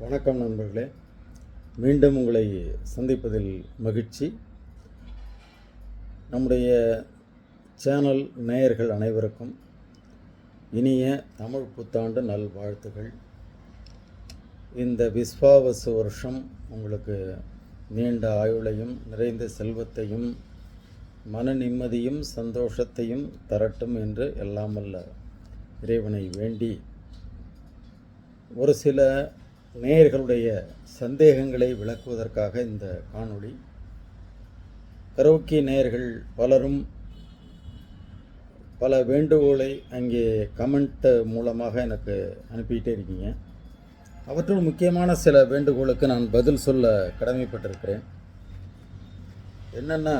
வணக்கம் நண்பர்களே, மீண்டும் உங்களை சந்திப்பதில் மகிழ்ச்சி. நம்முடைய சேனல் நேயர்கள் அனைவருக்கும் இனிய தமிழ் புத்தாண்டு நல்வாழ்த்துகள். இந்த விஸ்வாவசு வருஷம் உங்களுக்கு நீண்ட ஆயுளையும் நிறைந்த செல்வத்தையும் மன நிம்மதியும் சந்தோஷத்தையும் தரட்டும் என்று எல்லாம் வல்ல இறைவனை வேண்டி ஒரு சில நேயர்களுடைய சந்தேகங்களை விளக்குவதற்காக இந்த காணொளி. கரோக்கி நேயர்கள் பலரும் பல வேண்டுகோளை அங்கே கமெண்ட் மூலமாக எனக்கு அனுப்பிக்கிட்டே இருக்கீங்க. அவற்றுள் முக்கியமான சில வேண்டுகோளுக்கு நான் பதில் சொல்ல கடமைப்பட்டிருக்கிறேன். என்னென்னா,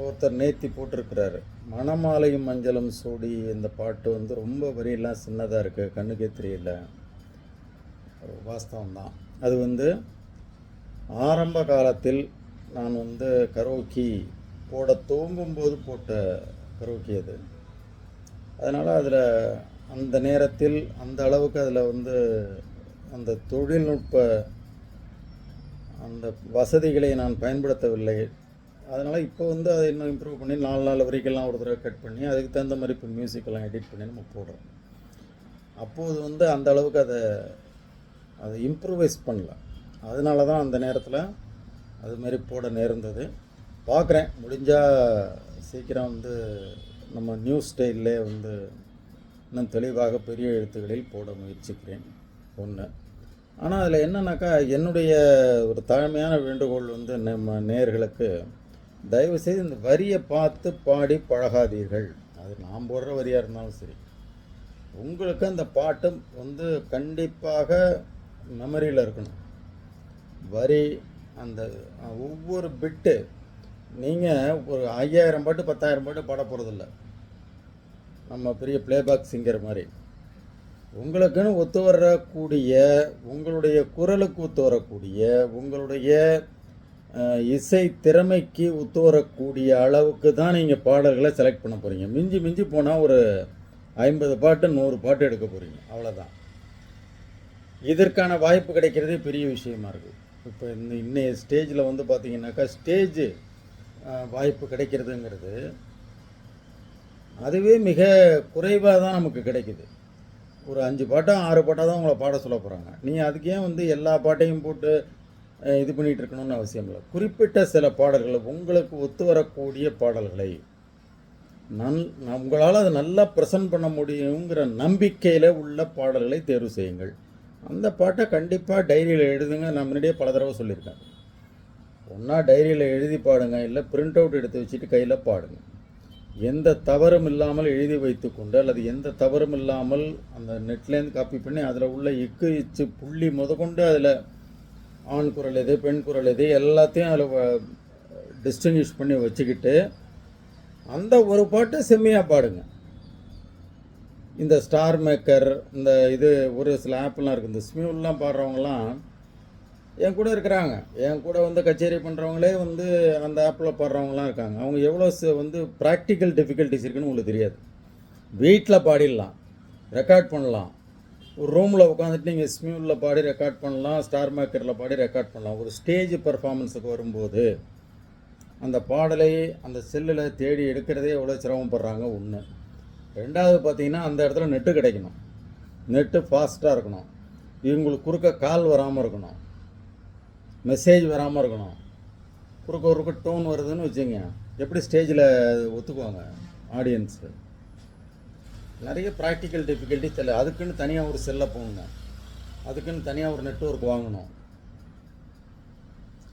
ஒருத்தர் நேர்த்தி போட்டிருக்கிறாரு, மணமாலையும் மஞ்சளும் சூடி இந்த பாட்டு ரொம்ப வரியெல்லாம் சின்னதாக இருக்குது, கண்ணுக்கே தெரியல. வாஸ்தவம்தான். அது ஆரம்ப காலத்தில் நான் கரோக்கி போட துவங்கும்போது போட்ட கரோக்கி அது. அதனால் அதில் அந்த நேரத்தில் அந்த அளவுக்கு அதில் அந்த தொழில்நுட்ப அந்த வசதிகளை நான் பயன்படுத்தவில்லை. அதனால் இப்போ அதை இன்னும் இம்ப்ரூவ் பண்ணி 4 நாள் வரைக்கெல்லாம் ஒரு தடவை கட் பண்ணி அதுக்கு தகுந்த மாதிரி இப்போ மியூசிக்கெல்லாம் எடிட் பண்ணி நம்ம போடுறோம். அப்போது அந்த அளவுக்கு அதை இம்ப்ரூவைஸ் பண்ணல. அதனால தான் அந்த நேரத்தில் அதுமாரி போட நேர்ந்தது. பார்க்குறேன், முடிஞ்சால் சீக்கிரம் நம்ம நியூ ஸ்டைல்லே இன்னும் தெளிவாக பெரிய எழுத்துக்களில் போட முயற்சிக்கிறேன். ஒன்று. ஆனால் அதில் என்னன்னாக்கா, என்னுடைய ஒரு தாழ்மையான வேண்டுகோள் நம்ம நேயர்களுக்கு, தயவுசெய்து இந்த வரியை பார்த்து பாடி பழகாதீர்கள். அது நான் போடுற வரியாக இருந்தாலும் சரி, உங்களுக்கு அந்த பாட்டு கண்டிப்பாக மெமரியில் இருக்கணும். வரி அந்த ஒவ்வொரு பிட்டு நீங்கள் ஒரு 5000 பாட்டு 10,000 பாட்டு பாட போகிறதில்ல. நம்ம பெரிய பிளேபேக் சிங்கர் மாதிரி உங்களுக்குன்னு ஒத்து வரக்கூடிய, உங்களுடைய குரலுக்கு ஒத்து வரக்கூடிய, உங்களுடைய இசை திறமைக்கு ஒத்து வரக்கூடிய அளவுக்கு தான் நீங்கள் பாடல்களை செலக்ட் பண்ண போகிறீங்க. மிஞ்சி மிஞ்சி போனால் ஒரு 50 பாட்டு 100 பாட்டு எடுக்க போகிறீங்க, அவ்வளோதான். இதற்கான வாய்ப்பு கிடைக்கிறதே பெரிய விஷயமா இருக்குது. இப்போ இன்னைய ஸ்டேஜில் பார்த்தீங்கன்னாக்கா, ஸ்டேஜ் வாய்ப்பு கிடைக்கிறதுங்கிறது அதுவே மிக குறைவாக தான் நமக்கு கிடைக்குது. ஒரு 5 பாட்டோ 6 பாட்டாக தான் உங்களை பாட சொல்ல போகிறாங்க. நீங்கள் அதுக்கு ஏன் எல்லா பாட்டையும் போட்டு இது பண்ணிகிட்டு இருக்கணும்னு அவசியம் இல்லை. குறிப்பிட்ட சில பாடல்கள், உங்களுக்கு ஒத்து வரக்கூடிய பாடல்களை உங்களால் அதை நல்லா ப்ரெசன்ட் பண்ண முடியுங்கிற நம்பிக்கையில் உள்ள பாடல்களை தேர்வு செய்யுங்கள். அந்த பாட்டை கண்டிப்பாக டைரியில் எழுதுங்க. நான் முன்னாடியே பல தடவை சொல்லியிருக்கேன். ஒன்றா டைரியில் எழுதி பாடுங்க, இல்லை பிரிண்ட் அவுட் எடுத்து வச்சுட்டு கையில் பாடுங்க. எந்த தவறும் இல்லாமல் எழுதி வைத்துக்கொண்டு, அல்லது எந்த தவறும் இல்லாமல் அந்த நெட்லேருந்து காப்பி பண்ணி அதில் உள்ள இக்கு இச்சு புள்ளி முதற்கொண்டு அதில் ஆண் குரல் எது பெண் குரல் எது எல்லாத்தையும் அதில் டிஸ்டிங்விஷ் பண்ணி வச்சுக்கிட்டு அந்த ஒரு பாட்டை செம்மையாக பாடுங்க. இந்த ஸ்டார் மேக்கர், இந்த ஒரு சில ஆப்லாம் இருக்குது, இந்த ஸ்மியூல்லாம் பாடுறவங்கலாம் என் கூட இருக்கிறாங்க. என் கூட கச்சேரி பண்ணுறவங்களே அந்த ஆப்பில் பாடுறவங்களாம் இருக்காங்க. அவங்க எவ்வளோ ப்ராக்டிக்கல் டிஃபிகல்ட்டிஸ் இருக்குன்னு உங்களுக்கு தெரியாது. வீட்டில் பாடிடலாம், ரெக்கார்ட் பண்ணலாம். ஒரு ரூமில் உட்காந்துட்டு நீங்கள் ஸ்மியூலில் பாடி ரெக்கார்ட் பண்ணலாம், ஸ்டார் மேக்கரில் பாடி ரெக்கார்ட் பண்ணலாம். ஒரு ஸ்டேஜ் பர்ஃபார்மன்ஸுக்கு வரும்போது அந்த பாடலை அந்த செல்லில் தேடி எடுக்கிறதே எவ்வளோ சிரமப்படுறாங்க. ஒன்று. ரெண்டாவது பார்த்தீங்கன்னா, அந்த இடத்துல நெட்டு கிடைக்கணும், நெட்டு ஃபாஸ்ட்டாக இருக்கணும், இவங்களுக்கு குறுக்க கால் வராமல் இருக்கணும், மெசேஜ் வராமல் இருக்கணும். குறுக்க டோன் வருதுன்னு வச்சுங்க, எப்படி ஸ்டேஜில் ஒத்துக்குவாங்க ஆடியன்ஸு? நிறைய ப்ராக்டிக்கல் டிஃபிகல்ட்டிஸ் இல்லை. அதுக்குன்னு தனியாக ஒரு செல்லை போகணுங்க, அதுக்குன்னு தனியாக ஒரு நெட்வொர்க் வாங்கணும்.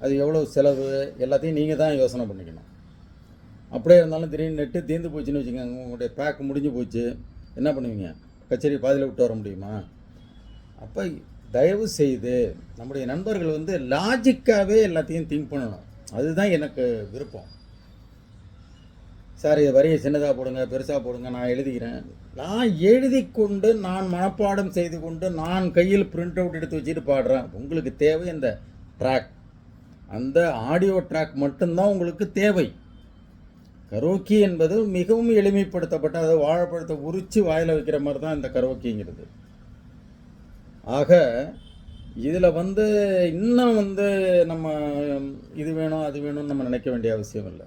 அது எவ்வளோ செலவு, எல்லாத்தையும் நீங்கள் தான் யோசனை பண்ணிக்கணும். அப்படியே இருந்தாலும் திடீர்னு நெட்டு தீர்ந்து போச்சுன்னு வச்சுக்கோங்க, உங்களுடைய பேக் முடிஞ்சு போச்சு, என்ன பண்ணுவீங்க? கச்சேரி பாதியில் விட்டு வர முடியுமா? அப்போ தயவு செய்து நம்முடைய நண்பர்கள் லாஜிக்காகவே எல்லாத்தையும் திங்க் பண்ணணும். அதுதான் எனக்கு விருப்பம். சார், வரியை சின்னதாக போடுங்க, பெருசாக போடுங்க, நான் எழுதிக்கிறேன். நான் எழுதி கொண்டு, நான் மனப்பாடம் செய்து கொண்டு, நான் கையில் பிரிண்ட் அவுட் எடுத்து வச்சுட்டு பாடுறேன். உங்களுக்கு தேவை அந்த ட்ராக், அந்த ஆடியோ ட்ராக் மட்டும்தான் உங்களுக்கு தேவை. கரோக்கி என்பது மிகவும் எளிமைப்படுத்தப்பட்ட, அதை வாழைப்பழத்தை உரித்து வாயில் வைக்கிற மாதிரி தான் இந்த கரோக்கிங்கிறது. ஆக இதில் வந்து இன்னும் வந்து நம்ம இது வேணும் அது வேணும்னு நம்ம நினைக்க வேண்டிய அவசியம் இல்லை.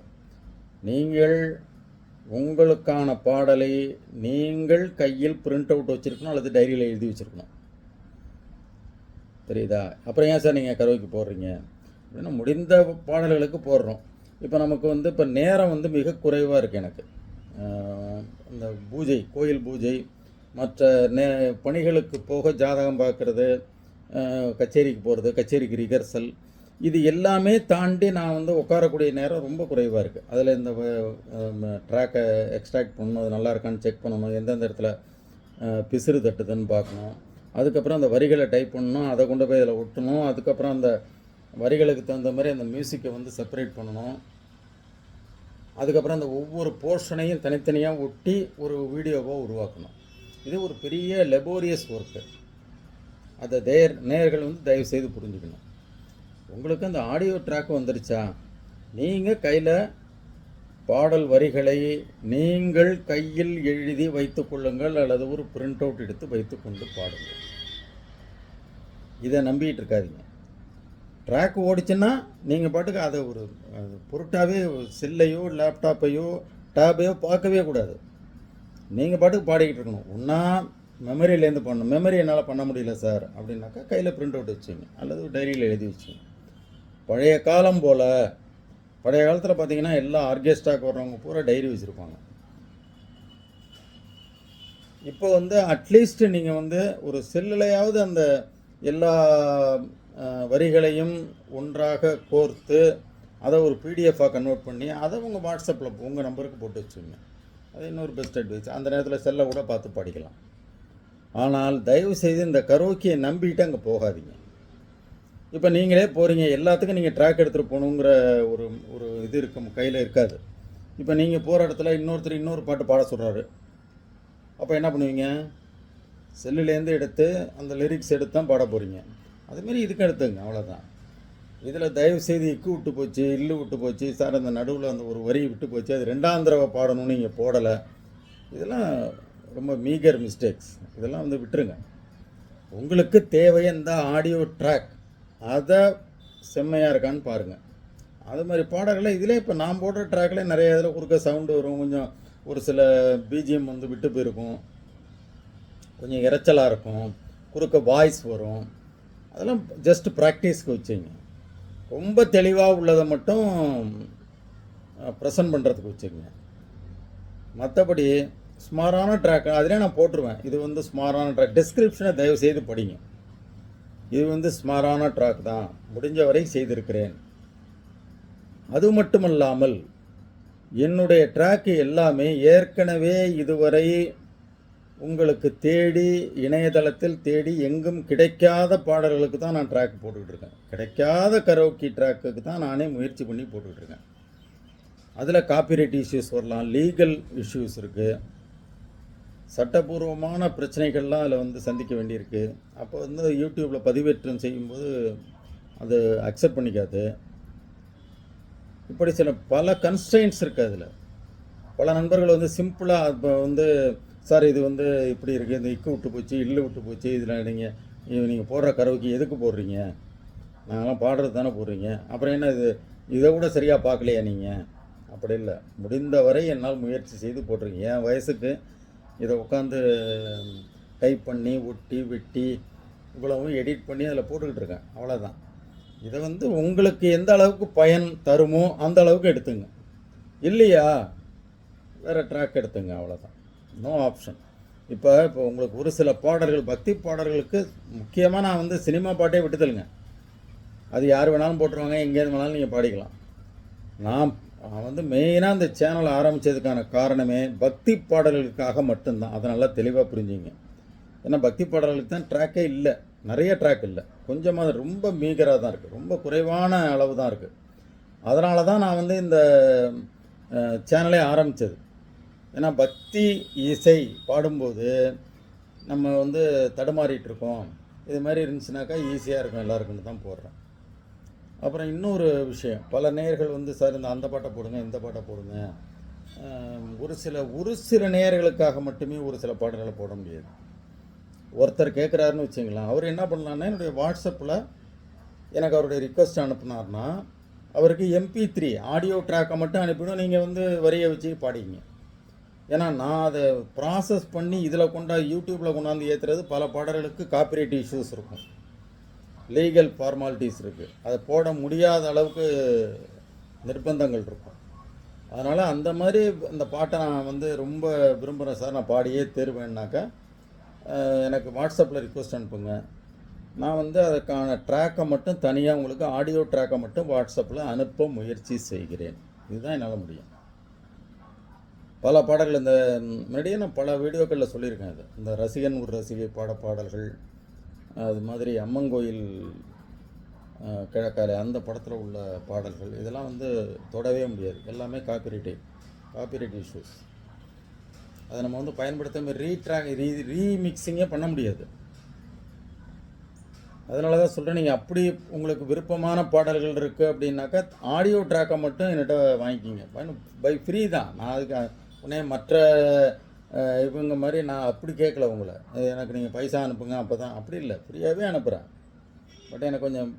நீங்கள் உங்களுக்கான பாடலை நீங்கள் கையில் பிரிண்ட் அவுட் வச்சுருக்கணும் அல்லது டைரியில் எழுதி வச்சுருக்கணும். தெரியுதா? அப்புறம் ஏன் சார் நீங்கள் கரோக்கி போடுறீங்க அப்படின்னா, முடிந்த பாடல்களுக்கு போடுறோம். இப்போ நமக்கு வந்து இப்போ நேரம் வந்து மிக குறைவாக இருக்குது எனக்கு. இந்த பூஜை, கோயில் பூஜை, மற்ற பணிகளுக்கு போக ஜாதகம் பார்க்குறது, கச்சேரிக்கு போகிறது, கச்சேரிக்கு ரிஹர்சல், இது எல்லாமே தாண்டி நான் வந்து உட்காரக்கூடிய நேரம் ரொம்ப குறைவாக இருக்குது. அதில் இந்த ட்ராக்கை எக்ஸ்ட்ராக்ட் பண்ணணும், அது நல்லா இருக்கான்னு செக் பண்ணணும், எந்தெந்த இடத்துல பிசிறு தட்டுதுன்னு பார்க்கணும், அதுக்கப்புறம் அந்த வரிகளை டைப் பண்ணணும், அதை கொண்டு போய் அதில் ஒட்டணும், அதுக்கப்புறம் அந்த வரிகளுக்கு தகுந்த மாதிரி அந்த மியூசிக்கை வந்து செப்பரேட் பண்ணணும், அதுக்கப்புறம் அந்த ஒவ்வொரு போர்ஷனையும் தனித்தனியாக ஒட்டி ஒரு வீடியோவாக உருவாக்கணும். இது ஒரு பெரிய லெபோரியஸ் ஒர்க்கு. அதை நேயர்கள் வந்து தயவு செய்து புரிஞ்சுக்கணும். உங்களுக்கு அந்த ஆடியோ ட்ராக் வந்துருச்சா, நீங்கள் கையில் பாடல் வரிகளை நீங்கள் கையில் எழுதி வைத்து கொள்ளுங்கள் அல்லது ஒரு பிரிண்ட் அவுட் எடுத்து வைத்து கொண்டு பாடுங்கள். இதை நம்பிக்கிட்டு இருக்காதீங்க. ட்ராக் ஓடிச்சுன்னா நீங்கள் பாட்டுக்கு அதை ஒரு பொருட்டாகவே செல்லையோ லேப்டாப்பையோ டேப்பையோ பார்க்கவே கூடாது. நீங்கள் பாட்டுக்கு பாடிக்கிட்டு இருக்கணும். ஒன்றா மெமரியிலேருந்து பண்ணணும். மெமரி என்னால் பண்ண முடியல சார் அப்படின்னாக்கா கையில் பிரிண்ட் அவுட் வச்சுங்க அல்லது டைரியில் எழுதி வச்சுங்க. பழைய காலம் போல், பழைய காலத்தில் பார்த்தீங்கன்னா எல்லா ஆர்கெஸ்ட்ராக்கு வர்றவங்க பூரா டைரி வச்சுருப்பாங்க. இப்போ வந்து அட்லீஸ்ட் நீங்கள் வந்து ஒரு செல்லுலையாவது அந்த எல்லா வரிகளையும் ஒன்றாக கோர்த்து அதை ஒரு பிடிஎஃபாக கன்வெர்ட் பண்ணி அதை உங்கள் வாட்ஸ்அப்பில் உங்கள் நம்பருக்கு போட்டு வச்சுங்க. அது இன்னொரு பெஸ்ட் அட்வைஸ். அந்த நேரத்தில் செல்லை கூட பார்த்து படிக்கலாம். ஆனால் தயவுசெய்து இந்த கரோக்கியை நம்பிக்கிட்டு அங்கே போகாதீங்க. இப்போ நீங்களே போகிறீங்க, எல்லாத்துக்கும் நீங்கள் ட்ராக் எடுத்துகிட்டு போகணுங்கிற ஒரு ஒரு இது இருக்கும் கையில் இருக்காது. இப்போ நீங்கள் போகிற இடத்துல இன்னொருத்தர் இன்னொரு பாட்டு பாட சொல்கிறாரு, அப்போ என்ன பண்ணுவீங்க? செல்லுலேருந்து எடுத்து அந்த லிரிக்ஸ் எடுத்து தான் பாட போகிறீங்க. அதுமாரி இதுக்கு எடுத்துங்க, அவ்வளோதான். இதில் தயவுசெய்து இக்கு விட்டு போச்சு, இல்லு விட்டு போச்சு சார், அந்த நடுவில் அந்த ஒரு வரி விட்டு போச்சு, அது 2ஆம் தடவை பாடணும்னு நீங்கள் போடலை, இதெல்லாம் ரொம்ப மீகர் மிஸ்டேக்ஸ். இதெல்லாம் வந்து விட்டுருங்க. உங்களுக்கு தேவை இந்த ஆடியோ ட்ராக், அதை செம்மையாக இருக்கான்னு பாருங்கள். அது மாதிரி பாடல்களை இதில் இப்போ நான் போடுற ட்ராக்கில் நிறைய இதில் குறுக்க சவுண்டு வரும், கொஞ்சம் ஒரு சில பிஜிஎம் வந்து விட்டு போயிருக்கும், கொஞ்சம் இறைச்சலாக இருக்கும், குறுக்க வாய்ஸ் வரும். அதெல்லாம் ஜஸ்ட் ப்ராக்டிஸ்க்கு வச்சுங்க. ரொம்ப தெளிவாக உள்ளதை மட்டும் ப்ரெசன்ட் பண்ணுறதுக்கு வச்சுக்கோங்க. மற்றபடி ஸ்மாரான ட்ராக் அதிலே நான் போட்டுருவேன். இது வந்து ஸ்மாரான ட்ராக், டிஸ்கிரிப்ஷனை தயவு செய்து படிங்க. இது வந்து ஸ்மாரான ட்ராக் தான், முடிஞ்ச வரை செய்திருக்கிறேன். அது மட்டுமல்லாமல் என்னுடைய ட்ராக்கு எல்லாமே ஏற்கனவே இதுவரை உங்களுக்கு தேடி இணையதளத்தில் தேடி எங்கும் கிடைக்காத பாடல்களுக்கு தான் நான் ட்ராக் போட்டுக்கிட்டு இருக்கேன். கிடைக்காத கரோக்கி ட்ராக்குக்கு தான் நானே முயற்சி பண்ணி போட்டுக்கிட்டு இருக்கேன். அதில் காப்பிரைட் இஷ்யூஸ் வரலாம், லீகல் இஷ்யூஸ் இருக்குது, சட்டபூர்வமான பிரச்சனைகள்லாம் அதில் வந்து சந்திக்க வேண்டியிருக்கு. அப்போ வந்து யூடியூப்பில் பதிவேற்றம் செய்யும்போது அது அக்செப்ட் பண்ணிக்காது. இப்படி பல கன்ஸ்ட்ரெயின்ஸ் இருக்குது. அதில் பல நண்பர்கள் வந்து சிம்பிளாக இப்போ வந்து சார் இது வந்து இப்படி இருக்குது, இந்த இக்கு விட்டு போச்சு, இல்லு விட்டு போச்சு, இதில் நீங்கள் போடுற கரோக்கி எதுக்கு போடுறீங்க, நாங்களாம் பாடுறது தானே போடுறீங்க, அப்புறம் என்ன இது இதை கூட சரியாக பார்க்கலையா நீங்கள்? அப்படி இல்லை, முடிந்த வரை என்னால் முயற்சி செய்து போட்டிருக்கீங்க. என் வயசுக்கு இதை உட்காந்து டைப் பண்ணி ஒட்டி வெட்டி இவ்வளவும் எடிட் பண்ணி அதில் போட்டுக்கிட்டு இருக்கேன். அவ்வளோதான். இதை வந்து உங்களுக்கு எந்த அளவுக்கு பயன் தருமோ அந்த அளவுக்கு எடுத்துங்க. இல்லையா வேறு ட்ராக் எடுத்துங்க, அவ்வளோதான். No option. இப்போ உங்களுக்கு ஒரு சில பாடல்கள், பக்தி பாடல்களுக்கு முக்கியமாக நான் வந்து சினிமா பாட்டே விட்டுதலுங்க. அது யார் வேணாலும் போட்டுருவாங்க, எங்கேருந்து வேணாலும் நீங்கள் பாடிக்கலாம். நான் வந்து மெயினாக இந்த சேனலை ஆரம்பித்ததுக்கான காரணமே பக்தி பாடல்களுக்காக மட்டும்தான். அதை நல்லா தெளிவாக புரிஞ்சுங்க. ஏன்னா பக்தி பாடல்களுக்கு தான் ட்ராக்கே இல்லை, நிறைய ட்ராக் இல்லை, கொஞ்சமாக ரொம்ப மீகராக தான் இருக்குது, ரொம்ப குறைவான அளவு தான் இருக்குது. அதனால தான் நான் வந்து இந்த சேனலே ஆரம்பித்தது. ஏன்னா பக்தி இசை பாடும்போது நம்ம வந்து தடுமாறிட்டுருக்கோம், இது மாதிரி இருந்துச்சுனாக்கா ஈஸியாக இருக்கும் எல்லாருக்குன்னு தான் போடுறேன். அப்புறம் இன்னொரு விஷயம், பல நேயர்கள் வந்து சார் இந்த அந்த பாட்டை போடுங்க, இந்த பாட்டை போடுங்க, ஒரு சில நேயர்களுக்காக மட்டுமே ஒரு சில பாடல்களை போட முடியாது. ஒருத்தர் கேட்குறாருன்னு வச்சுங்களேன், அவர் என்ன பண்ணலான்னா என்னுடைய வாட்ஸ்அப்பில் எனக்கு அவருடைய ரிக்வஸ்ட் அனுப்புனார்னா அவருக்கு MP3 ஆடியோ ட்ராக்கை மட்டும் அனுப்பிடும், நீங்கள் வந்து வரியை வச்சு பாடிங்க. ஏன்னா நான் அதை ப்ராசஸ் பண்ணி இதில் யூடியூப்பில் கொண்டாந்து ஏற்றுறது பல பாடல்களுக்கு காப்பிரைட் இஷ்யூஸ் இருக்கும், லீகல் ஃபார்மாலிட்டிஸ் இருக்குது, அதை போட முடியாத அளவுக்கு நிர்பந்தங்கள் இருக்கும். அதனால் அந்த மாதிரி அந்த பாட்டை நான் வந்து ரொம்ப விரும்புகிறேன் சார், நான் பாடியே தேர்வேன்னாக்கா எனக்கு வாட்ஸ்அப்பில் ரிக்வஸ்ட் அனுப்புங்க. நான் வந்து அதுக்கான ட்ராக்கை மட்டும் தனியாக உங்களுக்கு ஆடியோ ட்ராக்கை மட்டும் வாட்ஸ்அப்பில் அனுப்ப முயற்சி செய்கிறேன். இதுதான் என்னால் முடியும். பல பாடல்கள் இந்த முன்னாடியே நான் பல வீடியோக்களில் சொல்லியிருக்கேன். இது இந்த ரசிகன் ஒரு ரசிகை பாடல்கள், அது மாதிரி அம்மங்கோயில் கிழக்காலே அந்த படத்தில் உள்ள பாடல்கள், இதெல்லாம் வந்து தொடவே முடியாது, எல்லாமே காப்பிரைட் இஷ்யூஸ். அதை நம்ம வந்து பயன்படுத்த ரீமிக்ஸிங்கே பண்ண முடியாது. அதனால தான் சொல்கிறேன், நீங்கள் அப்படி உங்களுக்கு விருப்பமான பாடல்கள் இருக்குது அப்படின்னாக்கா ஆடியோ ட்ராக்கை மட்டும் என்கிட்ட வாங்கிக்கிங்க, பை ஃப்ரீ தான். நான் அதுக்கு உடனே மற்ற இவங்க மாதிரி நான் அப்படி கேட்கல உங்களை, எனக்கு நீங்கள் பைசா அனுப்புங்க அப்போ தான், அப்படி இல்லை, ஃப்ரீயாகவே அனுப்புகிறேன். பட் எனக்கு கொஞ்சம்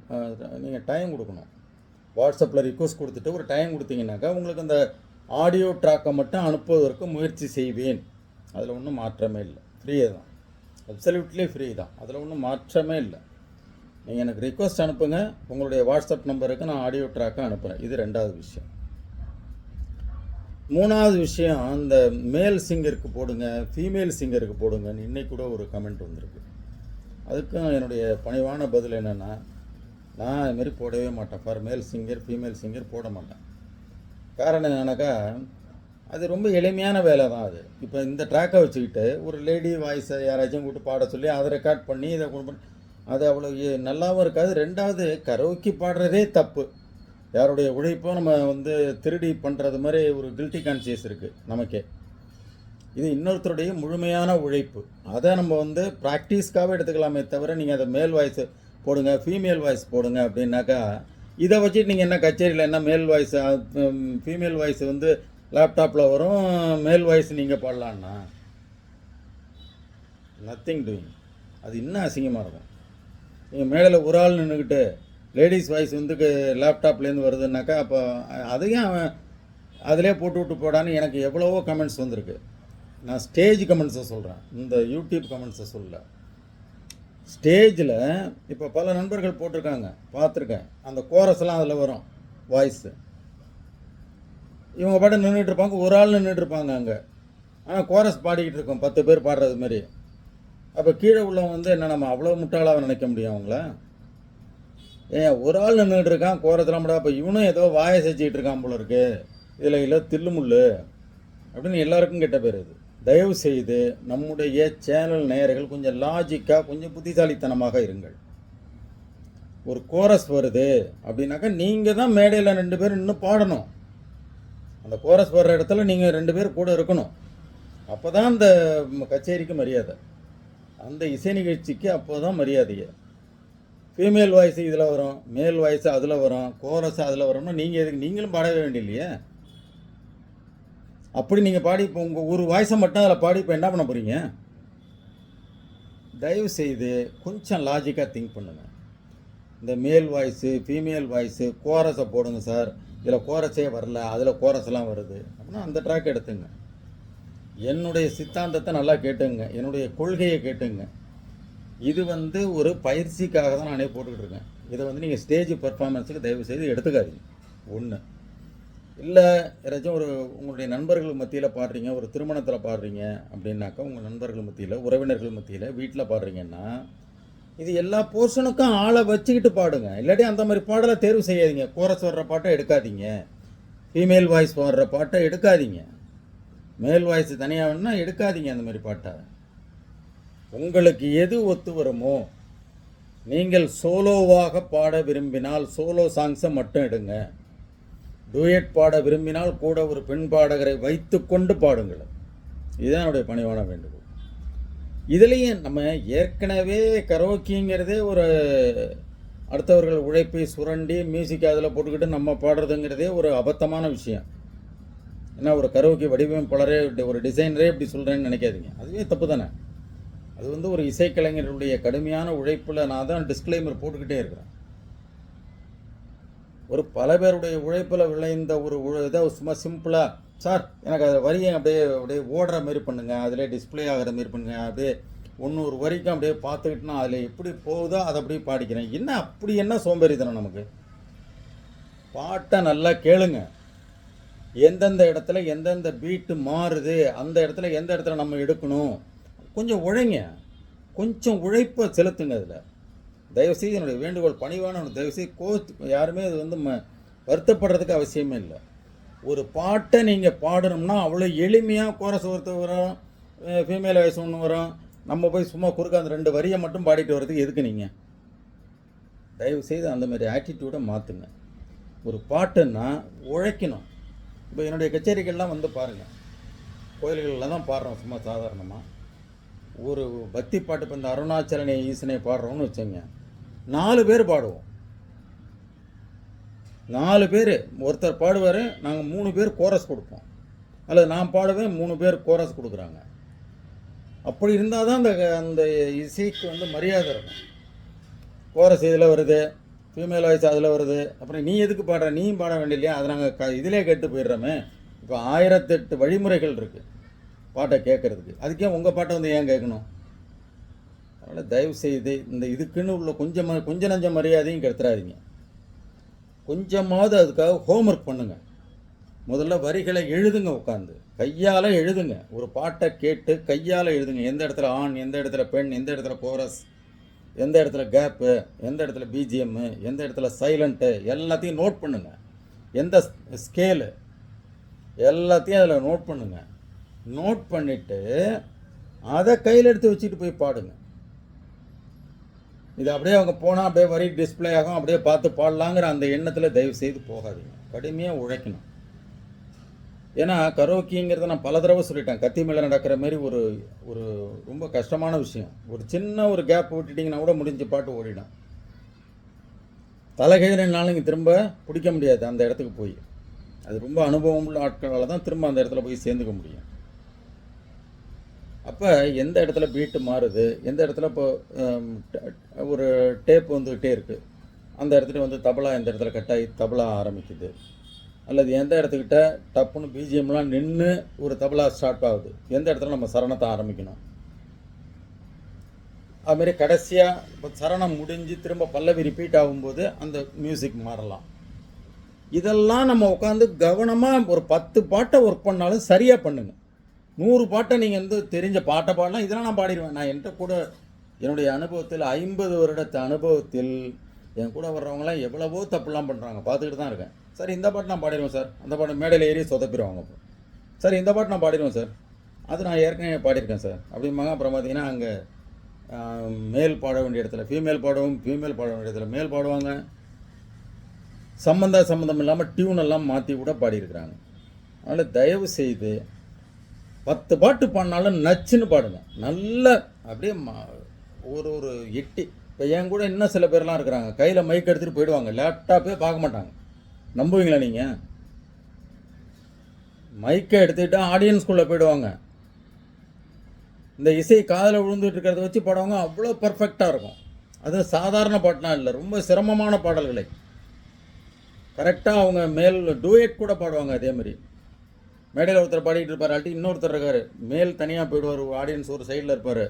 நீங்கள் டைம் கொடுக்கணும். வாட்ஸ்அப்பில் ரிக்வஸ்ட் கொடுத்துட்டு ஒரு டைம் கொடுத்தீங்கன்னாக்கா உங்களுக்கு அந்த ஆடியோ ட்ராக்கை மட்டும் அனுப்புவதற்கு முயற்சி செய்வேன். அதில் ஒன்றும் மாற்றமே இல்லை, ஃப்ரீயே தான், அப்சல்யூட்லி ஃப்ரீ தான், அதில் ஒன்றும் மாற்றமே இல்லை. நீங்கள் எனக்கு ரிக்வஸ்ட் அனுப்புங்க, உங்களுடைய வாட்ஸ்அப் நம்பருக்கு நான் ஆடியோ ட்ராக்கை அனுப்புகிறேன். இது 2வது விஷயம். 3வது விஷயம், இந்த மேல் சிங்கருக்கு போடுங்க, ஃபீமேல் சிங்கருக்கு போடுங்கன்னு இன்றைக்கி கூட ஒரு கமெண்ட் வந்திருக்கு. அதுக்கும் என்னுடைய பணிவான பதில் என்னென்னா, நான் இதுமாரி போடவே மாட்டேன். ஃபார் மேல் சிங்கர் ஃபீமேல் சிங்கர் போட மாட்டேன். காரணம் என்னன்னாக்கா, அது ரொம்ப எளிமையான வேலை தான் அது. இப்போ இந்த ட்ராக்கை வச்சுக்கிட்டு ஒரு லேடி வாய்ஸை யாராச்சும் கூப்பிட்டு பாட சொல்லி அதை ரெக்கார்ட் பண்ணி இதை கொண்டு அது அவ்வளோ நல்லாவும் இருக்காது. 2வது கரோக்கி பாடுறதே தப்பு. யாருடைய உழைப்போ நம்ம வந்து திருடி பண்ணுறது மாதிரி ஒரு கில்ட்டி கான்சியஸ் இருக்குது நமக்கே. இது இன்னொருத்தருடைய முழுமையான உழைப்பு. அதை நம்ம வந்து ப்ராக்டிஸ்க்காகவே எடுத்துக்கலாமே தவிர, நீங்கள் அதை மேல் வாய்ஸ் போடுங்க ஃபீமேல் வாய்ஸ் போடுங்க அப்படின்னாக்கா, இதை வச்சுட்டு நீங்கள் என்ன கச்சேரியில் என்ன மேல் வாய்ஸ் ஃபீமேல் வாய்ஸ் வந்து லேப்டாப்பில் வரும், மேல் வாய்ஸ் நீங்கள் பாடலான்னா நத்திங் டூயிங். அது இன்னும் அசிங்கமாக இருக்கும். நீங்கள் மேடையில் ஒரு ஆள் நின்றுக்கிட்டு லேடிஸ் வாய்ஸ் வந்து லேப்டாப்லேருந்து வருதுன்னாக்கா, அப்போ அதையும் அவன் அதிலே போட்டு விட்டு போடான்னு எனக்கு எவ்வளவோ கமெண்ட்ஸ் வந்திருக்கு. நான் ஸ்டேஜ் கமெண்ட்ஸை சொல்கிறேன், இந்த யூடியூப் கமெண்ட்ஸை சொல்லல. ஸ்டேஜில் இப்போ பல நண்பர்கள் போட்டிருக்காங்க, பார்த்துருக்கேன். அந்த கோரஸ்லாம் அதில் வரும் வாய்ஸு. இவங்க பாட்டு நின்றுட்டு இருப்பாங்க, ஒரு ஆள் நின்றுட்டு இருப்பாங்க அங்கே, ஆனால் கோரஸ் பாடிக்கிட்டு இருக்கோம் 10 பேர் பாடுறது மாதிரி. அப்போ கீழே உள்ளவங்க வந்து என்ன நம்ம அவ்வளோ முட்டாளாக நினைக்க முடியும் அவங்கள? ஏன் ஒரு ஆள் நின்றுட்டு இருக்கான் கோரத்தெல்லாம் முடியாது, அப்போ இவனும் ஏதோ வாயை செஞ்சுக்கிட்டு இருக்கான் போல இருக்கு, இதில் இல்லை தில்லுமுள்ளு அப்படின்னு எல்லாருக்கும் கெட்ட பேர். இது தயவு செய்து நம்முடைய சேனல் நேயர்கள் கொஞ்சம் லாஜிக்காக கொஞ்சம் புத்திசாலித்தனமாக இருங்கள். ஒரு கோரஸ் வருது அப்படின்னாக்கா நீங்கள் தான் மேடையில் 2 பேர் இன்னும் பாடணும். அந்த கோரஸ் வர்ற இடத்துல நீங்கள் 2 பேர் கூட இருக்கணும். அப்போ தான் அந்த கச்சேரிக்கு மரியாதை, அந்த இசை நிகழ்ச்சிக்கு அப்போ தான் மரியாதையே. ஃபீமேல் வாய்ஸ் இதில் வரும், மேல் வாய்ஸ் அதில் வரும், கோரஸ் அதில் வரும்னா நீங்கள் எதுக்கு நீங்களும் பாடவே வேண்டியில்லையே? அப்படி நீங்கள் பாடி இப்போ உங்கள் ஒரு வாய்ஸை மட்டும் அதில் பாடி இப்போ என்ன பண்ண போகிறீங்க? தயவு செய்து கொஞ்சம் லாஜிக்காக திங்க் பண்ணுங்கள். இந்த மேல் வாய்ஸு ஃபீமேல் வாய்ஸு கோரஸை போடுங்க சார், இதில் கோரஸே வரல, அதில் கோரஸ்லாம் வருது அப்படின்னா அந்த ட்ராக் எடுத்துங்க. என்னுடைய சித்தாந்தத்தை நல்லா கேட்டுங்க, என்னுடைய கொள்கையை கேட்டுங்க. இது வந்து ஒரு பயிற்சிக்காக தான் நானே போட்டுக்கிட்டு இருக்கேன். இதை வந்து நீங்கள் ஸ்டேஜ் பர்ஃபார்மன்ஸுக்கு தயவு செய்து எடுத்துக்காதீங்க. ஒன்று இல்லை, யாராச்சும் ஒரு உங்களுடைய நண்பர்கள் மத்தியில் பாடுறீங்க, ஒரு திருமணத்தில் பாடுறீங்க அப்படின்னாக்கா, உங்கள் நண்பர்கள் மத்தியில், உறவினர்கள் மத்தியில், வீட்டில் பாடுறீங்கன்னா இது எல்லா போர்ஷனுக்கும் ஆளை வச்சுக்கிட்டு பாடுங்க. இல்லாட்டி அந்த மாதிரி பாடலை தேர்வு செய்யாதீங்க. கோரஸ் வர்ற பாட்டை எடுக்காதீங்க, ஃபீமேல் வாய்ஸ் வர்ற பாட்டை எடுக்காதீங்க, மேல் வாய்ஸ் தனியாக வேணும்னா எடுக்காதீங்க. அந்த மாதிரி பாட்டை உங்களுக்கு எது ஒத்து வருமோ, நீங்கள் சோலோவாக பாட விரும்பினால் சோலோ சாங்ஸை மட்டும் எடுங்க. டூயட் பாட விரும்பினால் கூட ஒரு பெண் பாடகரை வைத்து கொண்டு பாடுங்கள். இதுதான் என்னுடைய பணிவான வேண்டுகோள். இதுலேயும் நம்ம ஏற்கனவே கரோக்கிங்கிறதே ஒரு அடுத்தவர்கள் உழைப்பை சுரண்டி மியூசிக் அதில் போட்டுக்கிட்டு நம்ம பாடுறதுங்கிறதே ஒரு அபத்தமான விஷயம். ஏன்னா ஒரு கரோக்கி வடிவமைப்பாளரே ஒரு டிசைனரே இப்படி சொல்கிறேன்னு நினைக்காதீங்க, அதுவே தப்பு தானே. அது வந்து ஒரு இசைக்கலைஞருடைய கடுமையான உழைப்பில் நான் தான் டிஸ்க்ளைமர் போட்டுக்கிட்டே இருக்கிறேன். ஒரு பல பேருடைய உழைப்பில் விளைந்த ஒரு இதை சும்மா சிம்பிளாக, சார் எனக்கு அதை வரியை அப்படியே அப்படியே ஓடுற மாதிரி பண்ணுங்கள், அதிலே டிஸ்பிளே ஆகிற மாதிரி பண்ணுங்கள், அப்படியே ஒன்று வரைக்கும் அப்படியே பார்த்துக்கிட்டுனா அதில் எப்படி போகுதோ அதை அப்படியே பாடிக்கிறேன். என்ன அப்படி என்ன சோம்பேறித்தனம் நமக்கு? பாட்டை நல்லா கேளுங்க. எந்தெந்த இடத்துல எந்தெந்த பீட்டு மாறுது, அந்த இடத்துல எந்த இடத்துல நம்ம எடுக்கணும், கொஞ்சம் உழைங்க, கொஞ்சம் உழைப்பை செலுத்துங்க. அதில் தயவுசெய்து என்னுடைய வேண்டுகோள், பணிவான தயவுசெய்து யாருமே அது வந்து வருத்தப்படுறதுக்கு அவசியமே இல்லை. ஒரு பாட்டை நீங்கள் பாடணும்னா அவ்வளோ எளிமையாக கோரஸ் ஒருத்தர் வரும், ஃபீமேல் வாய்ஸ் ஒன்று வரும், நம்ம போய் சும்மா குறுக்க அந்த 2 வரியை மட்டும் பாடிட்டு வர்றதுக்கு எதுக்கு நீங்கள்? தயவுசெய்து அந்தமாரி ஆட்டிடியூடை மாற்றுங்க. ஒரு பாட்டுன்னா உழைக்கணும். இப்போ என்னுடைய கச்சேரிகள்லாம் வந்து பாருங்கள், கோயில்களில் தான் பாடுறோம் சும்மா சாதாரணமாக. ஒரு பக்தி பாட்டு இப்போ இந்த அருணாச்சலனை ஈசனை பாடுறோம்னு வச்சுங்க, 4 பேர் பாடுவோம். 4 பேர், ஒருத்தர் பாடுவார், நாங்கள் 3 பேர் கோரஸ் கொடுப்போம், அல்லது நான் பாடுவேன் 3 பேர் கோரஸ் கொடுக்குறாங்க. அப்படி இருந்தால் தான் அந்த இசைக்கு வந்து மரியாதை இருக்கும். கோரஸ் இதில் வருது, ஃபீமேல் வாய்ஸ் அதில் வருது, அப்புறம் நீ எதுக்கு பாடுற, நீயும் பாட வேண்டியலையா, அதை நாங்கள் இதிலே கேட்டு போயிடுறோமே. இப்போ 1008 வழிமுறைகள் இருக்குது பாட்டை கேட்குறதுக்கு, அதுக்கே உங்கள் பாட்டை வந்து ஏன் கேட்கணும்? அதனால் தயவுசெய்து இந்த இதுக்குன்னு உள்ள கொஞ்ச நஞ்ச மரியாதையும் கெடுத்துறாதீங்க. கொஞ்சமாவது அதுக்காக ஹோம்ஒர்க் பண்ணுங்கள். முதல்ல வரிகளை எழுதுங்க, உட்காந்து கையால் எழுதுங்க. ஒரு பாட்டை கேட்டு கையால் எழுதுங்க. எந்த இடத்துல ஆண், எந்த இடத்துல பெண், எந்த இடத்துல கோரஸ், எந்த இடத்துல கேப்பு, எந்த இடத்துல பிஜிஎம்மு, எந்த இடத்துல சைலண்ட்டு, எல்லாத்தையும் நோட் பண்ணுங்கள். எந்த ஸ்கேலு, எல்லாத்தையும் அதில் நோட் பண்ணுங்கள். நோட் பண்ணிவிட்டு அதை கையில் எடுத்து வச்சுட்டு போய் பாடுங்க. இது அப்படியே அவங்க போனால் அப்படியே வரி டிஸ்பிளே ஆகும், அப்படியே பார்த்து பாடலாங்கிற அந்த எண்ணத்தில் தயவு செய்து போகாதீங்க. கடுமையாக உழைக்கணும். ஏன்னா கரோக்கிங்கிறத நான் பல தடவை சொல்லிட்டேன், கத்தி மேலே நடக்கிற மாதிரி ஒரு ஒரு ரொம்ப கஷ்டமான விஷயம். ஒரு சின்ன ஒரு கேப் விட்டுட்டிங்கன்னா கூட முடிஞ்ச பாட்டு ஓடிடும். தலைகையினாலும் இங்கே திரும்ப பிடிக்க முடியாது அந்த இடத்துக்கு போய். அது ரொம்ப அனுபவம் உள்ள ஆட்களால் தான் திரும்ப அந்த இடத்துல போய் சேர்ந்துக்க முடியும். அப்போ எந்த இடத்துல பீட்டு மாறுது, எந்த இடத்துல இப்போ ஒரு டேப் வந்துக்கிட்டே இருக்குது, அந்த இடத்துல வந்து தபலா எந்த இடத்துல கட்டாயி தபலா ஆரம்பிக்குது, அல்லது எந்த இடத்துக்கிட்ட டப்புன்னு பிஜிஎம்லாம் நின்று ஒரு தபலா ஸ்டார்ட் ஆகுது, எந்த இடத்துல நம்ம சரணத்தை ஆரம்பிக்கணும். அதுமாரி கடைசியாக இப்போ சரணம் முடிஞ்சு திரும்ப பல்லவி ரிப்பீட் ஆகும்போது அந்த மியூசிக் மாறலாம். இதெல்லாம் நம்ம உட்காந்து கவனமாக ஒரு 10 பாட்டை ஒர்க் பண்ணாலும் சரியாக பண்ணுங்கள். 100 பாட்டை நீங்கள் வந்து தெரிஞ்ச பாட்டை பாடலாம், இதெல்லாம் நான் பாடிடுவேன். நான் என்கிட்ட கூட என்னுடைய அனுபவத்தில் 50 வருடத்து அனுபவத்தில் என் கூட வர்றவங்களாம் எவ்வளவோ தப்புலாம் பண்ணுறாங்க, பார்த்துக்கிட்டு தான் இருக்கேன். சார் இந்த பாட்டு நான் பாடிடுவேன் சார், அந்த பாட்டு மேடையில் ஏறி சொதப்பிடுவாங்க. சார் இந்த பாட்டு நான் பாடிடுவேன் சார், அது நான் ஏற்கனவே பாடியிருக்கேன் சார் அப்படிம்பாங்க. அப்புறம் பார்த்தீங்கன்னா அங்கே மேல் பாட வேண்டிய இடத்துல ஃபீமேல் பாட வேண்டிய இடத்துல மேல் பாடுவாங்க. சம்மந்தம் இல்லாமல் டியூனெல்லாம் மாற்றி கூட பாடியிருக்கிறாங்க. அதனால் தயவு செய்து 10 பாட்டு பாடினாலும் நச்சுன்னு பாடுங்க. நல்ல அப்படியே ஒரு எட்டி. இப்போ என் கூட இன்னும் சில பேர்லாம் இருக்கிறாங்க, கையில் மைக் எடுத்துகிட்டு போயிடுவாங்க, லேப்டாப்பே பார்க்க மாட்டாங்க. நம்புவீங்களா நீங்கள்? மைக்கை எடுத்துக்கிட்டு ஆடியன்ஸ்குள்ளே போயிடுவாங்க. இந்த இசை காதில் விழுந்துட்டு இருக்கிறத வச்சு பாடுவாங்க, அவ்வளோ பர்ஃபெக்டாக இருக்கும். அது சாதாரண பாட்டுலாம் இல்லை, ரொம்ப சிரமமான பாடல்களை கரெக்டாக அவங்க மேல் டூயட் கூட பாடுவாங்க. அதேமாதிரி மேடையில் ஒருத்தர் பாடிக்கிட்டு இருப்பார், அல்ட்டி இன்னொருத்தர் இருக்கார், மேல் தனியாக போயிடுவார், ஆடியன்ஸ் ஒரு சைடில் இருப்பார்,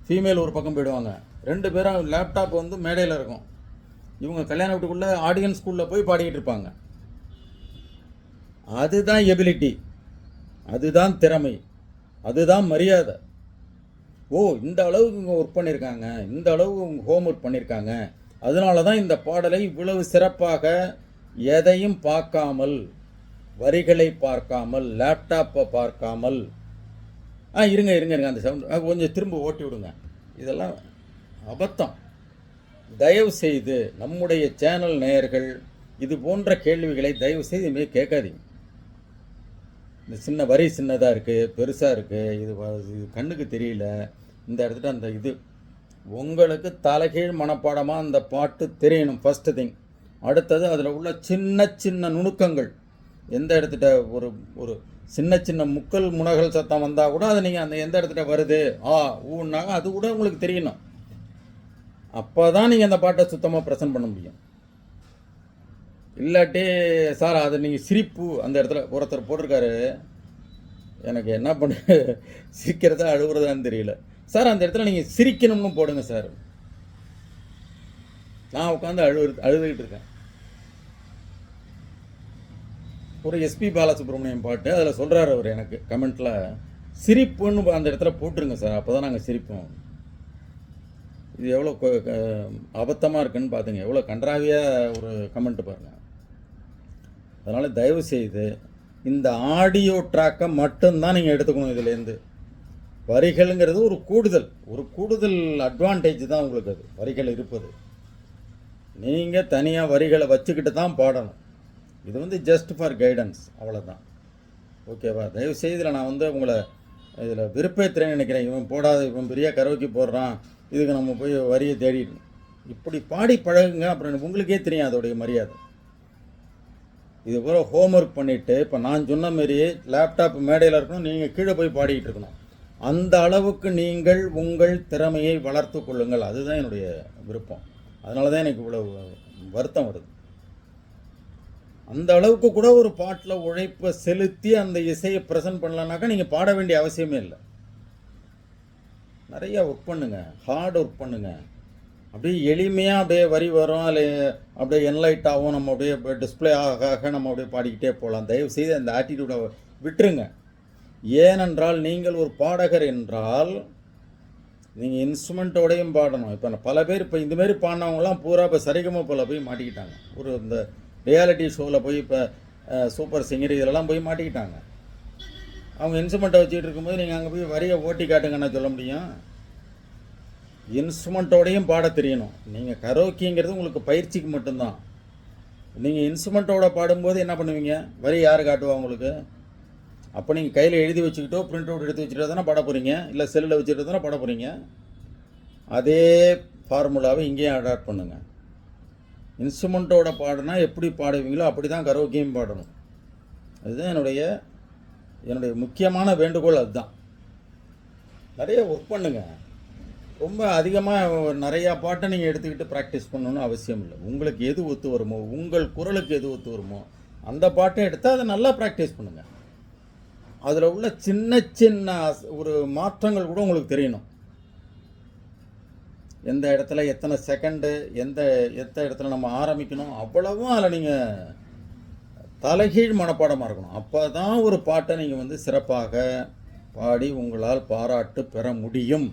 ஃபீமேல் ஒரு பக்கம் போயிடுவாங்க. 2 பேரும் லேப்டாப் வந்து மேடையில் இருக்கும். இவங்க கல்யாண வீட்டுக்குள்ளே ஆடியன்ஸ்குள்ளே போய் பாடிக்கிட்டு இருப்பாங்க. அதுதான் எபிலிட்டி, அதுதான் திறமை, அதுதான் மரியாதை. ஓ இந்த அளவுக்கு இவங்க ஒர்க் பண்ணியிருக்காங்க, இந்த அளவு ஹோம் ஒர்க் பண்ணியிருக்காங்க, அதனால தான் இந்த பாடலை இவ்வளவு சிறப்பாக எதையும் பார்க்காமல், வரிகளை பார்க்காமல், லேப்டாப்பை பார்க்காமல், இருங்க அந்த சவுண்ட் கொஞ்சம் திரும்ப ஓட்டி விடுங்க, இதெல்லாம் அபத்தம். தயவு செய்து நம்முடைய சேனல் நேயர்கள் இது போன்ற கேள்விகளை தயவு செய்து இனிமே கேட்காதீங்க. இந்த சின்ன வரி சின்னதாக இருக்குது, பெருசாக இருக்குது, இது கண்ணுக்கு தெரியல, இந்த இடத்துல அந்த இது உங்களுக்கு தலைகீழ் மனப்பாடமாக அந்த பாட்டு தெரியணும் ஃபஸ்ட்டு திங். அடுத்தது அதில் உள்ள சின்ன சின்ன நுணுக்கங்கள், எந்த இடத்துட்ட ஒரு ஒரு சின்ன சின்ன முக்கல் முனகல் சத்தம் வந்தால் கூட அதை நீங்கள் அந்த எந்த இடத்துட்ட வருது ஊன்னாங்க அது கூட உங்களுக்கு தெரியணும். அப்போ தான் நீங்கள் அந்த பாட்டை சுத்தமாக ப்ரெசென்ட் பண்ண முடியும். இல்லாட்டி சார் அது நீங்கள் சிரிப்பு அந்த இடத்துல ஒருத்தர் போட்டிருக்காரு, எனக்கு என்ன பண்ண சிரிக்கிறதா அழுகுறதான்னு தெரியல. சார் அந்த இடத்துல நீங்கள் சிரிக்கணும்னு போடுங்க சார். நான் உட்காந்து அழுதுகிட்டு இருக்கேன். ஒரு எஸ்பி பாலசுப்ரமணியம் பாட்டு அதில் சொல்கிறார் அவர் எனக்கு கமெண்ட்டில், சிரிப்புன்னு அந்த இடத்துல போட்டுருங்க சார், அப்போ தான் நாங்கள் சிரிப்போம். இது எவ்வளோ அபத்தமாக இருக்குன்னு பார்த்துங்க, எவ்வளோ கன்றாவியாக ஒரு கமெண்ட்டு பாருங்கள். அதனால் தயவு செய்து இந்த ஆடியோ ட்ராக்கை மட்டும்தான் நீங்கள் எடுத்துக்கணும். இதுலேருந்து வரிகள்ங்கிறது ஒரு கூடுதல் அட்வான்டேஜ் தான் உங்களுக்கு. அது வரிகள் இருப்பது, நீங்கள் தனியாக வரிகளை வச்சுக்கிட்டு தான் பாடணும். இது வந்து ஜஸ்ட் ஃபார் கைடன்ஸ், அவ்வளோதான். ஓகேவா? தயவுசெய்து இதில் நான் வந்து உங்களை இதில் விருப்பத்துறேன்னு நினைக்கிறேன். இவன் பெரிய கரோக்கி போடுறான், இதுக்கு நம்ம போய் வரியை தேடிடணும். இப்படி பாடி பழகுங்க, அப்புறம் உங்களுக்கே தெரியும் அதோடைய மரியாதை. இது பூரா ஹோம்ஒர்க் பண்ணிவிட்டு இப்போ நான் சொன்ன மாரி லேப்டாப் மேடையில் இருக்கணும், நீங்கள் கீழே போய் பாடிக்கிட்டு இருக்கணும். அந்த அளவுக்கு நீங்கள் உங்கள் திறமையை வளர்த்து கொள்ளுங்கள். அதுதான் என்னுடைய விருப்பம். அதனால தான் எனக்கு இவ்வளோ வருத்தம் வருது. அந்த அளவுக்கு கூட ஒரு பாட்டில் உழைப்பை செலுத்தி அந்த இசையை ப்ரெசென்ட் பண்ணலனாக்கா நீங்கள் பாட வேண்டிய அவசியமே இல்லை. நிறையா ஒர்க் பண்ணுங்க, ஹார்ட் ஒர்க் பண்ணுங்க. அப்படியே எளிமையாக அப்படியே வரி வரும், அதில் அப்படியே என்லைட் ஆகும், நம்ம அப்படியே டிஸ்பிளே ஆக நம்ம அப்படியே பாடிக்கிட்டே போகலாம். தயவு செய்து அந்த ஆட்டிடியூடை விட்டுருங்க. ஏனென்றால் நீங்கள் ஒரு பாடகர் என்றால் நீங்கள் இன்ஸ்ட்ருமெண்ட்டோடையும் பாடணும். இப்போ பல பேர் இப்போ இந்தமாரி பாடினவங்களாம் பூரா இப்போ சரிகம போல் போய் மாட்டிக்கிட்டாங்க. ஒரு இந்த ரியாலிட்டி ஷோவில் போய் இப்போ சூப்பர் சிங்கர் இதெல்லாம் போய் மாட்டிக்கிட்டாங்க. அவங்க இன்ஸ்ட்ருமெண்ட்டை வச்சுக்கிட்டு இருக்கும்போது நீங்கள் அங்கே போய் வரியை ஓட்டி காட்டுங்கன்னா சொல்ல முடியும்? இன்ஸ்ட்ருமெண்ட்டோடையும் பாட தெரியணும். நீங்கள் கரோக்கிங்கிறது உங்களுக்கு பயிற்சிக்கு மட்டும்தான். நீங்கள் இன்ஸ்ட்ருமெண்ட்டோட பாடும்போது என்ன பண்ணுவீங்க? வரி யார் காட்டுவா உங்களுக்கு? அப்போ நீங்கள் கையில் எழுதி வச்சுக்கிட்டோ பிரிண்ட் அவுட் எடுத்து வச்சுட்டு தானே பாட போகிறீங்க, இல்லை செல்லில் வச்சுட்டு தானே பாட போகிறீங்க. அதே ஃபார்முலாவை இங்கேயும் அடாப்ட் பண்ணுங்கள். இன்ஸ்ட்ருமெண்ட்டோட பாடினா எப்படி பாடுவீங்களோ அப்படி தான் கரோக்கியும் பாடணும். அதுதான் என்னுடைய முக்கியமான வேண்டுகோள். அதுதான். நிறைய ஒர்க் பண்ணுங்கள். ரொம்ப அதிகமாக நிறையா பாட்டை நீங்கள் எடுத்துக்கிட்டு ப்ராக்டிஸ் பண்ணணுன்னு அவசியம் இல்லை. உங்களுக்கு எது ஒத்து வருமோ, உங்கள் குரலுக்கு எது ஒத்து வருமோ அந்த பாட்டை எடுத்தால் அதை நல்லா ப்ராக்டிஸ் பண்ணுங்கள். அதில் உள்ள சின்ன சின்ன ஒரு மாற்றங்கள் கூட உங்களுக்கு தெரியணும். எந்த இடத்துல எத்தனை செகண்டு, எந்த இடத்துல நம்ம ஆரம்பிக்கணும், அவ்வளவும் அதில் நீங்கள் தலைகீழ் மனப்பாடமாக இருக்கணும். அப்போ தான் ஒரு பாட்டை நீங்கள் வந்து சிறப்பாக பாடி உங்களால் பாராட்டு பெற முடியும்.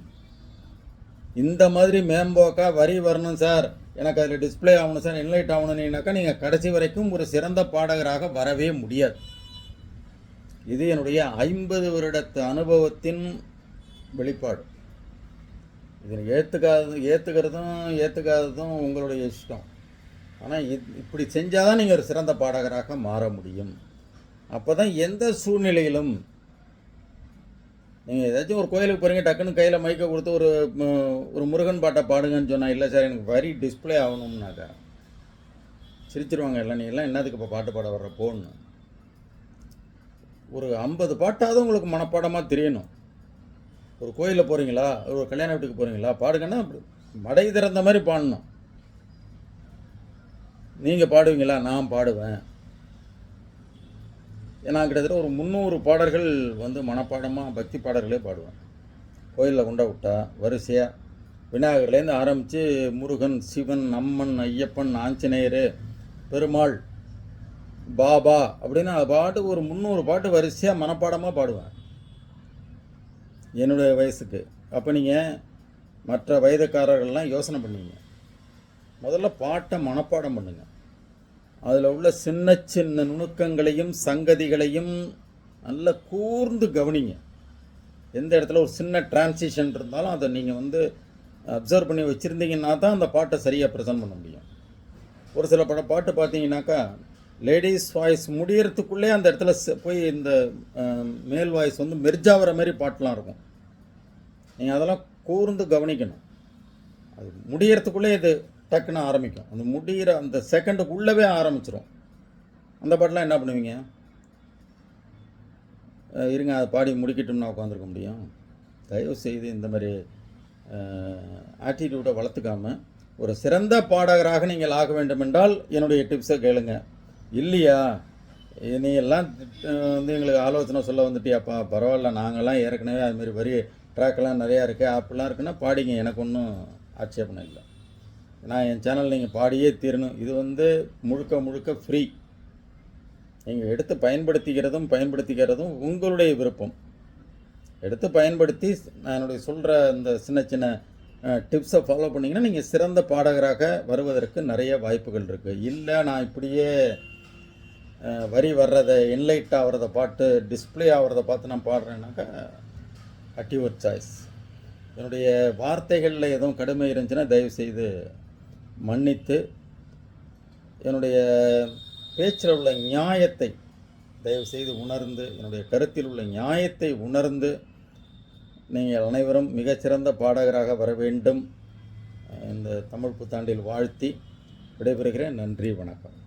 இந்த மாதிரி மேம்போக்கா வரி வரணும் சார், எனக்கு அதில் டிஸ்பிளே ஆகணும் சார், இன்லைட் ஆகணும்னாக்கா நீங்கள் கடைசி வரைக்கும் ஒரு சிறந்த பாடகராக வரவே முடியாது. இது என்னுடைய 50 வருடத்து அனுபவத்தின் வெளிப்பாடு. இதில் ஏற்றுக்கிறதும் உங்களுடைய இஷ்டம். ஆனால் இப்படி செஞ்சால் தான் நீங்கள் ஒரு சிறந்த பாடகராக மாற முடியும். அப்போ தான் எந்த சூழ்நிலையிலும் நீங்கள் ஏதாச்சும் ஒரு கோயிலுக்கு போகிறீங்க, டக்குன்னு கையில் மைக்கை கொடுத்து ஒரு முருகன் பாட்டை பாடுங்கன்னு சொன்னால், இல்லை சார் எனக்கு வரி டிஸ்பிளே ஆகணும்னாக்கா சிரிச்சிருவாங்க. இல்லை நீ எல்லாம் என்னதுக்கு இப்போ பாட்டு பாட வர்ற போன்னு. ஒரு 50 பாட்டாவது உங்களுக்கு மனப்பாடமாக தெரியணும். ஒரு கோயிலில் போகிறீங்களா, ஒரு கல்யாண வீட்டுக்கு போகிறீங்களா, பாடுங்கன்னா மடை திறந்த மாதிரி பாடணும். நீங்கள் பாடுவீங்களா? நான் பாடுவேன். ஏன்னா கிட்டத்தட்ட ஒரு 300 பாடல்கள் வந்து மனப்பாடமாக பக்தி பாடல்களே பாடுவேன். கோயிலில் கொண்டா விட்டா வரிசையாக விநாயகர்லேருந்து ஆரம்பித்து முருகன், சிவன், அம்மன், ஐயப்பன், ஆஞ்சநேயர், பெருமாள், பாபா அப்படின்னு பாட்டு ஒரு 300 பாட்டு வரிசையாக மனப்பாடமாக பாடுவேன் என்னுடைய வயசுக்கு. அப்போ நீங்கள் மற்ற வயதுக்காரர்கள்லாம் யோசனை பண்ணுவீங்க. முதல்ல பாட்டை மனப்பாடம் பண்ணுங்க. அதில் உள்ள சின்ன சின்ன நுணுக்கங்களையும் சங்கதிகளையும் நல்லா கூர்ந்து கவனிங்க. எந்த இடத்துல ஒரு சின்ன டிரான்சிஷன் இருந்தாலும் அதை நீங்கள் வந்து அப்சர்வ் பண்ணி வச்சுருந்தீங்கன்னா தான் அந்த பாட்டை சரியாக ப்ரெசென்ட் பண்ண முடியும். ஒரு சில பாட்டு பார்த்தீங்கன்னாக்கா லேடிஸ் வாய்ஸ் முடியறதுக்குள்ளே அந்த இடத்துல போய் இந்த மேல் வாய்ஸ் வந்து மெர்ஜாகிற மாதிரி பாட்டெலாம் இருக்கும். நீங்கள் அதெல்லாம் கூர்ந்து கவனிக்கணும். அது முடியறதுக்குள்ளே இது டக்குன்னு ஆரம்பிக்கும். அந்த முடிகிற அந்த செகண்டுக்குள்ளவே ஆரம்பிச்சிடும். அந்த பாட்டெலாம் என்ன பண்ணுவீங்க? இருங்க அதை பாடி முடிக்கட்டும்னா உட்காந்துருக்க முடியும்? தயவு செய்து இந்த மாதிரி ஆட்டிடியூடை வளர்த்துக்காம ஒரு சிறந்த பாடகராக நீங்கள் ஆக வேண்டுமென்றால் என்னுடைய டிப்ஸை கேளுங்க. இல்லையா, நீ எல்லாம் வந்து எங்களுக்கு ஆலோசனை சொல்ல வந்துட்டியாப்பா, பரவாயில்ல, நாங்கள்லாம் ஏற்கனவே அதுமாரி வரி ட்ராக்கெல்லாம் நிறையா இருக்குது, ஆப்லாம் இருக்குன்னா பாடிங்க, எனக்கு ஒன்றும் ஆட்சேபணம் இல்லை. நான் என் சேனல் நீங்கள் பாடியே தீரணும். இது வந்து முழுக்க முழுக்க ஃப்ரீ. நீங்கள் எடுத்து பயன்படுத்திக்கிறதும் உங்களுடைய விருப்பம். எடுத்து பயன்படுத்தி நான் என்னுடைய சொல்கிற இந்த சின்ன சின்ன டிப்ஸை ஃபாலோ பண்ணிங்கன்னா நீங்கள் சிறந்த பாடகராக வருவதற்கு நிறைய வாய்ப்புகள் இருக்குது. இல்லை, நான் இப்படியே வரி வர்றதை இன்லைட் ஆகிறத பாட்டு டிஸ்பிளே ஆகிறத பார்த்து நான் பாடுறேன்னாக்கா அட் யுவர் சாய்ஸ். என்னுடைய வார்த்தைகளில் எதுவும் கடுமை இருந்துச்சுன்னா தயவுசெய்து மன்னித்து, என்னுடைய பேச்சில் உள்ள நியாயத்தை தயவுசெய்து உணர்ந்து, என்னுடைய கருத்தில் உள்ள நியாயத்தை உணர்ந்து நீங்கள் அனைவரும் மிகச்சிறந்த பாடகராக வர வேண்டும் இந்த தமிழ் புத்தாண்டில் வாழ்த்தி விடைபெறுகிறேன். நன்றி, வணக்கம்.